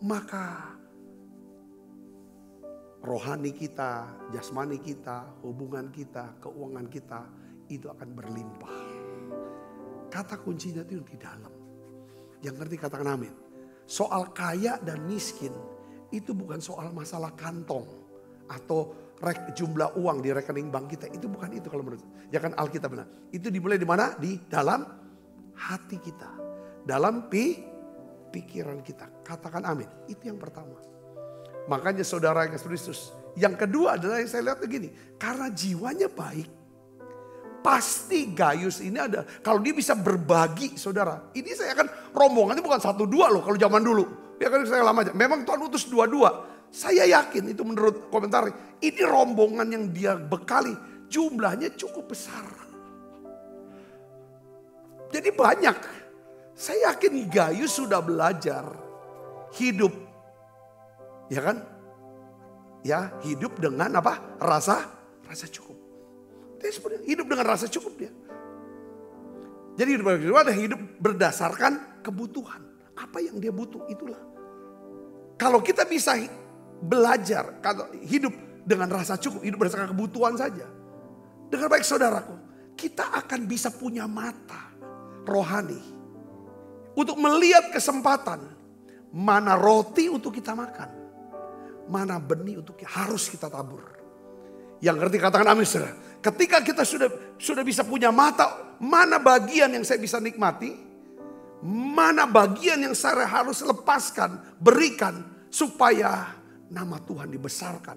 Maka rohani kita, jasmani kita, hubungan kita, keuangan kita itu akan berlimpah. Kata kuncinya itu di dalam. Yang ngerti katakan amin. Soal kaya dan miskin itu bukan soal masalah kantong atau jumlah uang di rekening bank kita. Itu bukan itu kalau menurut. Ya kan Alkitab benar. Itu dimulai di mana? Di dalam hati kita. Dalam pikiran kita. Katakan amin. Itu yang pertama. Makanya saudara yang Kristus. Yang kedua adalah yang saya lihat begini. Karena jiwanya baik. Pasti Gaius ini ada. Kalau dia bisa berbagi saudara. Ini saya kan rombongannya bukan 1-2 loh kalau zaman dulu. Ya kan saya lama aja. Memang Tuhan utus 2-2. Saya yakin itu menurut komentar. Ini rombongan yang dia bekali. Jumlahnya cukup besar. Jadi banyak. Saya yakin Gaius sudah belajar. Hidup. Ya kan? Ya hidup dengan apa? Rasa cukup. Dia sebenarnya hidup dengan rasa cukup dia. Jadi hidup berdasarkan kebutuhan. Apa yang dia butuh itulah. Kalau kita bisa belajar, kalau hidup dengan rasa cukup, hidup berdasarkan kebutuhan saja. Dengan baik saudaraku, kita akan bisa punya mata rohani. Untuk melihat kesempatan, mana roti untuk kita makan. Mana benih untuk harus kita tabur. Yang ngerti katakan amin saudara. Ketika kita sudah bisa punya mata, mana bagian yang saya bisa nikmati, mana bagian yang saya harus lepaskan, berikan supaya nama Tuhan dibesarkan.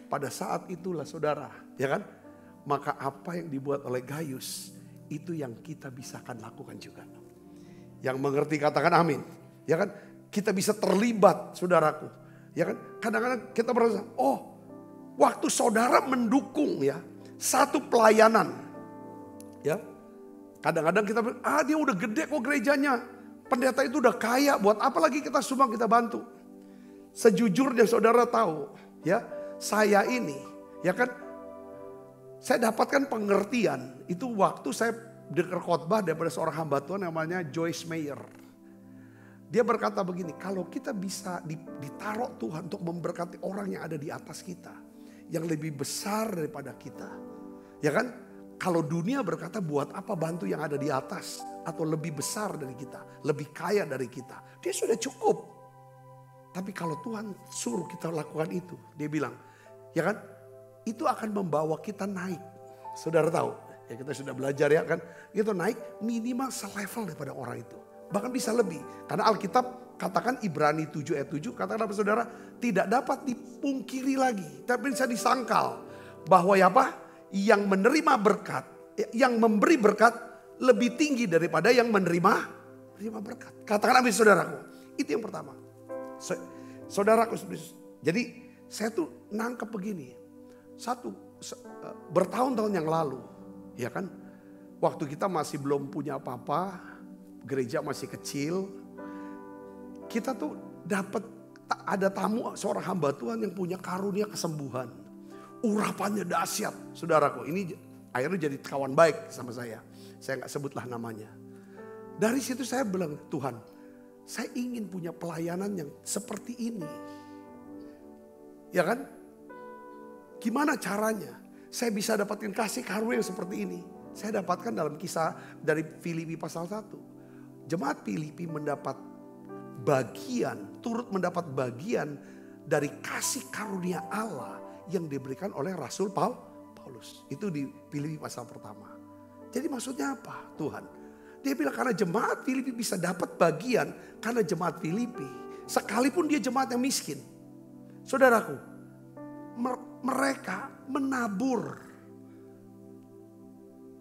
Pada saat itulah saudara, ya kan? Maka apa yang dibuat oleh Gaius itu yang kita bisa akan lakukan juga. Yang mengerti katakan amin. Ya kan? Kita bisa terlibat saudaraku. Ya kan? Kadang-kadang kita merasa, oh, waktu saudara mendukung ya satu pelayanan. Ya. Kadang-kadang kita bilang, dia udah gede kok gerejanya. Pendeta itu udah kaya, buat apa lagi kita sumbang, kita bantu. Sejujurnya saudara tahu, ya, saya ini, ya kan, saya dapatkan pengertian itu waktu saya dengar khotbah daripada seorang hamba Tuhan namanya Joyce Meyer. Dia berkata begini, kalau kita bisa ditaruh Tuhan untuk memberkati orang yang ada di atas kita, yang lebih besar daripada kita, ya kan? Kalau dunia berkata buat apa bantu yang ada di atas atau lebih besar dari kita, lebih kaya dari kita, dia sudah cukup. Tapi kalau Tuhan suruh kita lakukan itu, dia bilang, ya kan, itu akan membawa kita naik. Saudara tahu, ya kita sudah belajar ya kan, itu naik minimal selevel daripada orang itu. Bahkan bisa lebih. Karena Alkitab katakan Ibrani 7 ayat 7, katakan apa saudara, tidak dapat dipungkiri lagi. Tapi bisa disangkal bahwa ya apa, yang menerima berkat, yang memberi berkat lebih tinggi daripada yang menerima berkat. Katakan amin saudaraku. Itu yang pertama. Saudaraku, jadi saya tuh nangkep begini. Bertahun-tahun yang lalu, ya kan, waktu kita masih belum punya apa-apa, gereja masih kecil, kita tuh dapat ada tamu seorang hamba Tuhan yang punya karunia kesembuhan, urapannya dahsyat, saudaraku. Ini akhirnya jadi kawan baik sama saya nggak sebutlah namanya. Dari situ saya bilang, Tuhan, saya ingin punya pelayanan yang seperti ini. Ya kan? Gimana caranya? Saya bisa dapatin kasih karunia yang seperti ini. Saya dapatkan dalam kisah dari Filipi pasal 1. Jemaat Filipi mendapat bagian, turut mendapat bagian dari kasih karunia Allah yang diberikan oleh Rasul Paulus. Itu di Filipi pasal pertama. Jadi maksudnya apa Tuhan? Dia bilang karena jemaat Filipi bisa dapat bagian karena jemaat Filipi. Sekalipun dia jemaat yang miskin. Saudaraku, mereka menabur,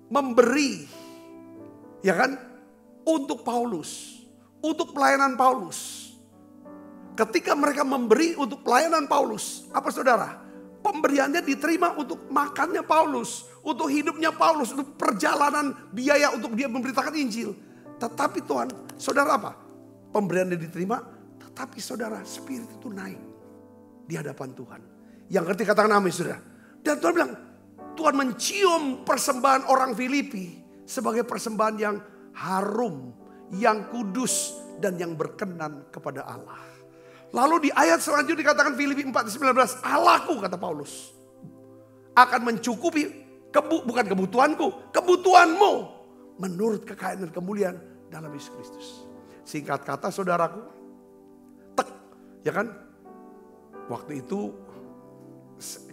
memberi, ya kan, untuk Paulus, untuk pelayanan Paulus. Ketika mereka memberi untuk pelayanan Paulus, apa saudara? Pemberiannya diterima untuk makannya Paulus, untuk hidupnya Paulus, untuk perjalanan biaya untuk dia memberitakan Injil. Tetapi Tuhan, saudara apa? Pemberiannya diterima, tetapi saudara, spirit itu naik di hadapan Tuhan. Yang ngerti katakan amin, saudara. Dan Tuhan bilang, Tuhan mencium persembahan orang Filipi sebagai persembahan yang harum, yang kudus, dan yang berkenan kepada Allah. Lalu di ayat selanjutnya dikatakan Filipi 4:19, Allahku, kata Paulus, akan mencukupi bukan kebutuhanku, kebutuhanmu menurut kekayaan dan kemuliaan dalam Yesus Kristus. Singkat kata saudaraku, ya kan? Waktu itu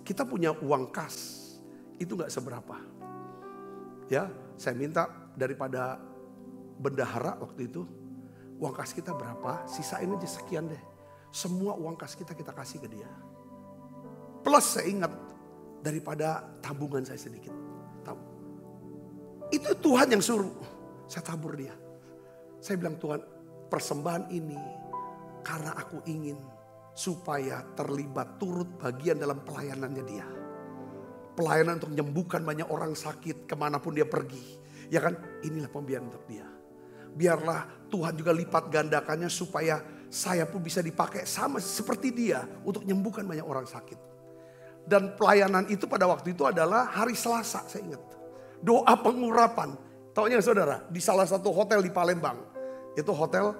kita punya uang kas, itu gak seberapa. Ya, saya minta daripada bendahara waktu itu, uang kas kita berapa, sisain aja sekian deh. Semua uang kas kita kasih ke dia. Plus saya ingat daripada tabungan saya sedikit. Itu Tuhan yang suruh, saya tabur dia. Saya bilang, Tuhan, persembahan ini karena aku ingin supaya terlibat turut bagian dalam pelayanannya dia. Pelayanan untuk menyembuhkan banyak orang sakit kemanapun dia pergi. Ya kan, inilah pembiayaan untuk dia. Biarlah Tuhan juga lipat gandakannya supaya saya pun bisa dipakai sama seperti dia untuk menyembuhkan banyak orang sakit. Dan pelayanan itu pada waktu itu adalah hari Selasa, saya ingat. Doa pengurapan. Taunya saudara, di salah satu hotel di Palembang. Itu hotel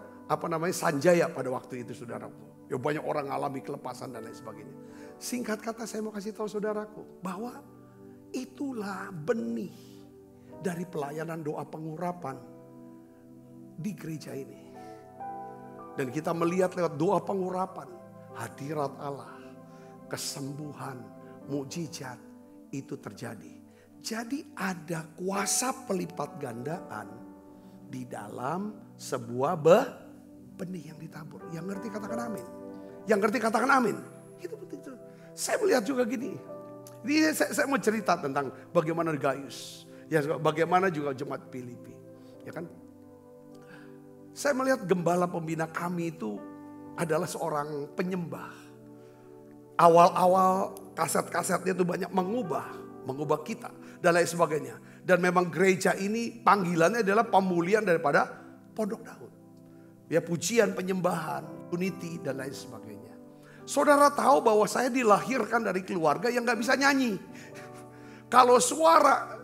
Sanjaya pada waktu itu, saudaraku. Ya banyak orang alami kelepasan dan lain sebagainya. Singkat kata saya mau kasih tahu saudaraku bahwa itulah benih dari pelayanan doa pengurapan di gereja ini. Dan kita melihat lewat doa pengurapan, hadirat Allah, kesembuhan, mukjizat itu terjadi. Jadi ada kuasa pelipat gandaan di dalam sebuah benih yang ditabur. Yang ngerti katakan amin. Yang ngerti katakan amin. Itu betul. Saya melihat juga gini. Ini saya mau cerita tentang bagaimana Gaius. Ya, bagaimana juga jemaat Filipi. Ya kan? Saya melihat gembala pembina kami itu adalah seorang penyembah. Awal-awal kaset-kasetnya itu banyak mengubah kita dan lain sebagainya. Dan memang gereja ini panggilannya adalah pemulihan daripada Pondok Daud. Ya, pujian, penyembahan, unity dan lain sebagainya. Saudara tahu bahwa saya dilahirkan dari keluarga yang gak bisa nyanyi. Kalau suara,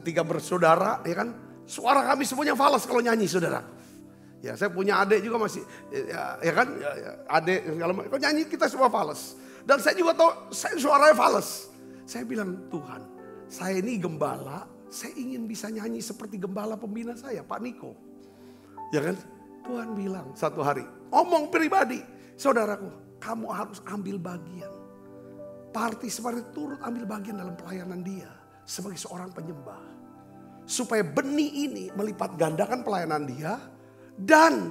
tiga bersaudara, ya kan. Suara kami semuanya falas kalau nyanyi, saudara. Ya, saya punya adik juga masih, adik kalau nyanyi kita semua falas. Dan saya juga tahu saya suaranya falas. Saya bilang, Tuhan, saya ini gembala, saya ingin bisa nyanyi seperti gembala pembina saya, Pak Niko. Ya kan? Tuhan bilang satu hari, omong pribadi, saudaraku, kamu harus ambil bagian. Seperti turut ambil bagian dalam pelayanan dia sebagai seorang penyembah. Supaya benih ini melipat gandakan pelayanan dia. Dan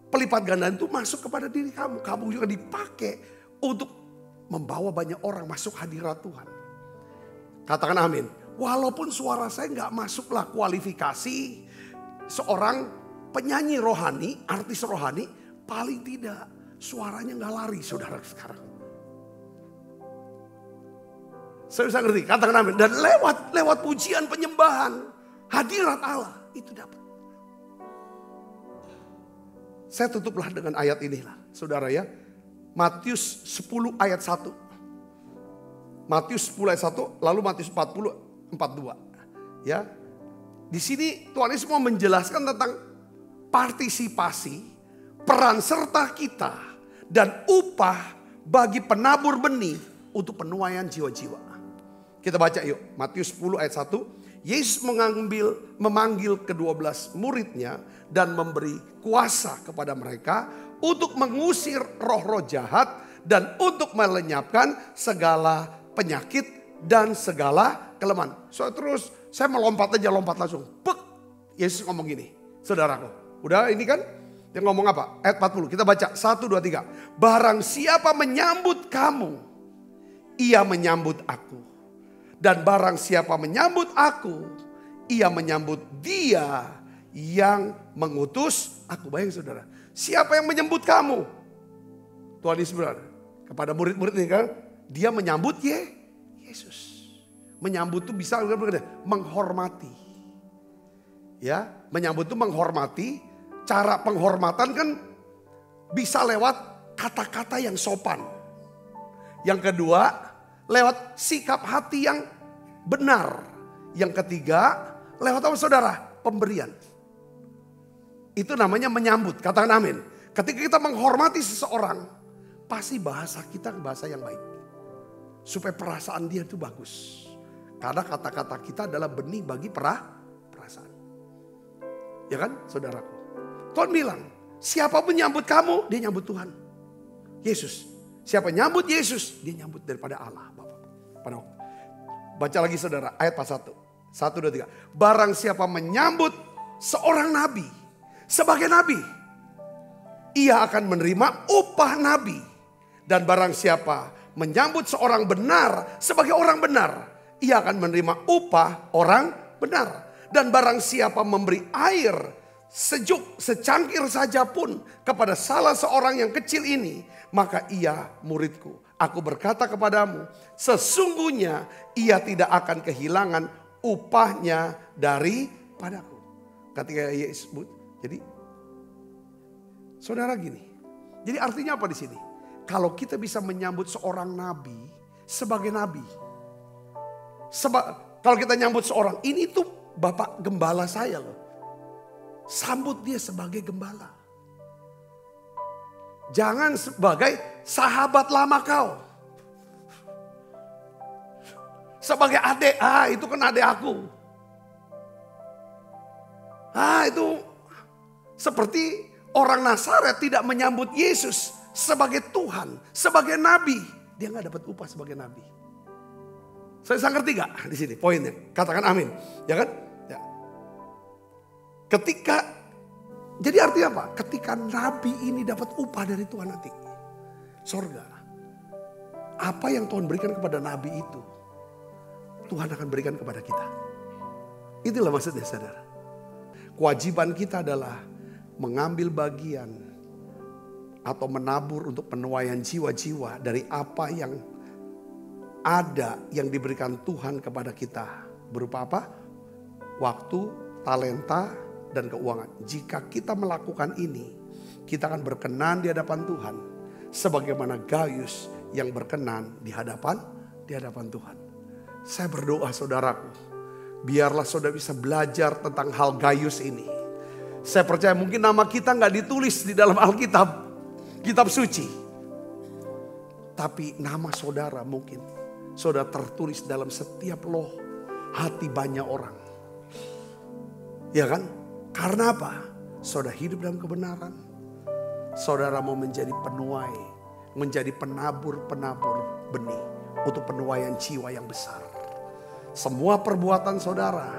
pelipat gandaan itu masuk kepada diri kamu. Kamu juga dipakai untuk membawa banyak orang masuk hadirat Tuhan. Katakan amin. Walaupun suara saya gak masuklah kualifikasi seorang penyanyi rohani, artis rohani. Paling tidak suaranya gak lari, saudara sekarang. Saya bisa ngerti, katakan amin. Dan lewat pujian penyembahan, hadirat Allah itu dapat. Saya tutuplah dengan ayat inilah, saudara ya. Matius 10 ayat 1. Matius 10 ayat 1, lalu Matius 40 42. Ya. Di sini Tuhan Yesus mau menjelaskan tentang partisipasi, peran serta kita dan upah bagi penabur benih untuk penuaian jiwa-jiwa. Kita baca yuk, Matius 10 ayat 1. Yesus memanggil ke-12 muridnya dan memberi kuasa kepada mereka untuk mengusir roh-roh jahat dan untuk melenyapkan segala penyakit dan segala kelemahan. So, terus saya lompat langsung. Pek, Yesus ngomong gini, saudaraku. Udah ini kan, dia ngomong apa? Ayat 40, kita baca 1, 2, 3. Barang siapa menyambut kamu ia menyambut aku. Dan barang siapa menyambut aku, ia menyambut dia yang mengutus aku. Bayangin saudara, siapa yang menyambut kamu? Tuhan Yesus berkata kepada murid-murid ini kan, dia menyambut Yesus. Menyambut itu bisa menghormati. Ya, menyambut itu menghormati. Cara penghormatan kan bisa lewat kata-kata yang sopan. Yang kedua, lewat sikap hati yang benar. Yang ketiga, lewat apa saudara? Pemberian. Itu namanya menyambut, katakan amin. Ketika kita menghormati seseorang, pasti bahasa kita bahasa yang baik. Supaya perasaan dia itu bagus. Karena kata-kata kita adalah benih bagi perasaan. Ya kan saudaraku? Tuhan bilang, siapa menyambut kamu, dia nyambut Tuhan. Yesus. Siapa nyambut Yesus, dia nyambut daripada Allah. Baca lagi saudara, ayat 1. 1, 2, 3. Barang siapa menyambut seorang nabi sebagai nabi, ia akan menerima upah nabi. Dan barang siapa menyambut seorang benar sebagai orang benar, ia akan menerima upah orang benar. Dan barang siapa memberi air sejuk secangkir saja pun kepada salah seorang yang kecil ini, maka ia muridku. Aku berkata kepadamu, sesungguhnya ia tidak akan kehilangan upahnya daripadaku. Ketika Yesus, jadi saudara gini. Jadi artinya apa di sini? Kalau kita bisa menyambut seorang nabi sebagai nabi. Kalau kita nyambut seorang, ini tuh Bapak gembala saya loh. Sambut dia sebagai gembala. Jangan sebagai sahabat lama kau. Sebagai adik, itu kan adik aku. Itu seperti orang Nazaret tidak menyambut Yesus sebagai Tuhan, sebagai nabi. Dia gak dapat upah sebagai nabi. Saya ngerti gak di sini poinnya? Katakan amin. Ya kan? Ya. Jadi artinya apa? Ketika nabi ini dapat upah dari Tuhan nanti. Sorga. Apa yang Tuhan berikan kepada nabi itu, Tuhan akan berikan kepada kita. Itulah maksudnya saudara. Kewajiban kita adalah mengambil bagian atau menabur untuk penuaian jiwa-jiwa dari apa yang ada yang diberikan Tuhan kepada kita. Berupa apa? Waktu, talenta, dan keuangan. Jika kita melakukan ini, kita akan berkenan di hadapan Tuhan. Sebagaimana Gaius yang berkenan di hadapan Tuhan. Saya berdoa saudaraku, biarlah saudara bisa belajar tentang hal Gaius ini. Saya percaya mungkin nama kita gak ditulis di dalam Alkitab, kitab suci. Tapi nama saudara mungkin saudara tertulis dalam setiap loh hati banyak orang. Ya kan? Karena apa? Saudara hidup dalam kebenaran. Saudara mau menjadi penuai, menjadi penabur-penabur benih untuk penuaian jiwa yang besar. Semua perbuatan saudara,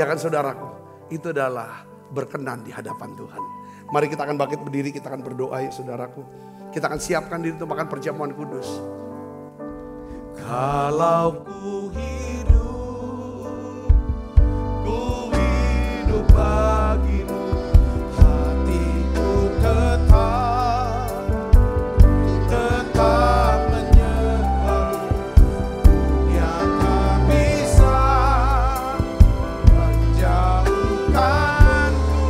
ya kan saudaraku, itu adalah berkenan di hadapan Tuhan. Mari kita akan bangkit berdiri, kita akan berdoa ya saudaraku. Kita akan siapkan diri untuk makan perjamuan kudus. Kalau ku hidup bagimu, hatiku tetap menyembahmu. Yang tak bisa menjauhkanku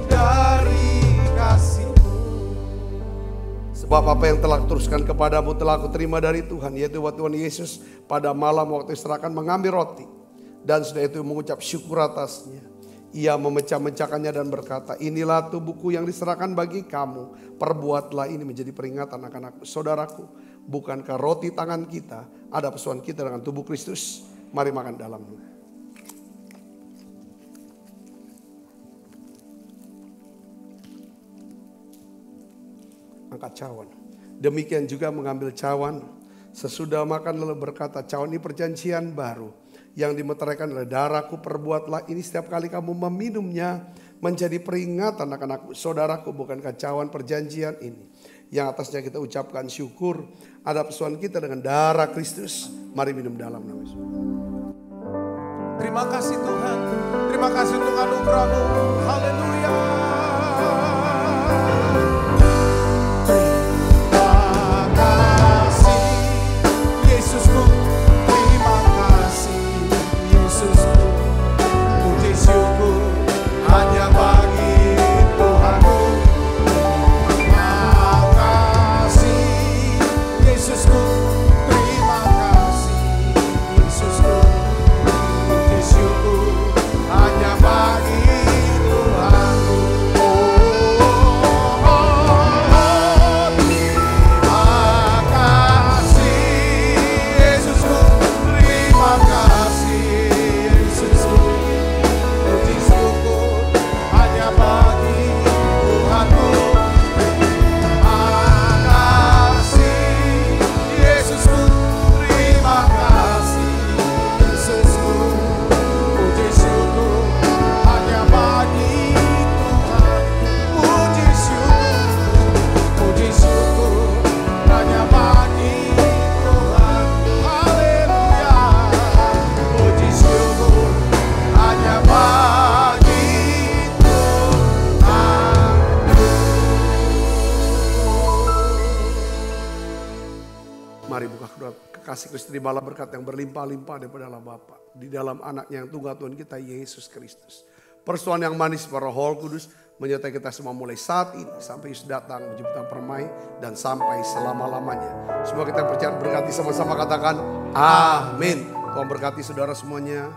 dari kasih-Mu. Sebab apa yang telah kuteruskan kepadamu telah aku terima dari Tuhan, yaitu bahwa Tuhan Yesus pada malam waktu istirahat mengambil roti. Dan sudah itu mengucap syukur atasnya. Ia memecah-mecahkannya dan berkata, inilah tubuhku yang diserahkan bagi kamu. Perbuatlah ini menjadi peringatan akan aku. Saudaraku, Bukankah roti tangan kita ada persoalan kita dengan tubuh Kristus? Mari makan dalam. Angkat cawan. Demikian juga mengambil cawan. Sesudah makan lalu berkata, cawan ini perjanjian baru. Yang dimeteraikan oleh darahku, perbuatlah ini setiap kali kamu meminumnya. Menjadi peringatan akan aku. Saudaraku, bukankah cawan perjanjian ini yang atasnya kita ucapkan syukur, ada persoalan kita dengan darah Kristus. Mari minum dalam nama Yesus. Terima kasih Tuhan. Terima kasih untuk anugerah-Mu. Haleluya. Terima kasih Yesusku. Terima kasih Yesusku. Puji syukur hanya bagi Tuhanku. Terima kasih Yesusku. Terima kasih Yesusku. Puji syukur hanya bagi Tuhanku. Terima kasih Yesusku. Terima kasih Yesusku. Puji syukur hanya bagi Tuhanku. Terima kasih Yesusku. Terima kasih Yesusku. Puji syukur hanya bagi Tuhan. Puji syukur hanya bagi Tuhan. Haleluya. Puji syukur hanya bagi Tuhan. Mari buka kedua kekasih Kristus, terimalah berkat yang berlimpah-limpah daripada Allah Bapa. Di dalam anaknya yang tunggal Tuhan kita Yesus Kristus. Persoalan yang manis para Roh Kudus menyertai kita semua mulai saat ini sampai Yesus datang menjemput permai dan sampai selama-lamanya. Semua kita percaya berkati sama-sama katakan amin. Tuhan berkati saudara semuanya.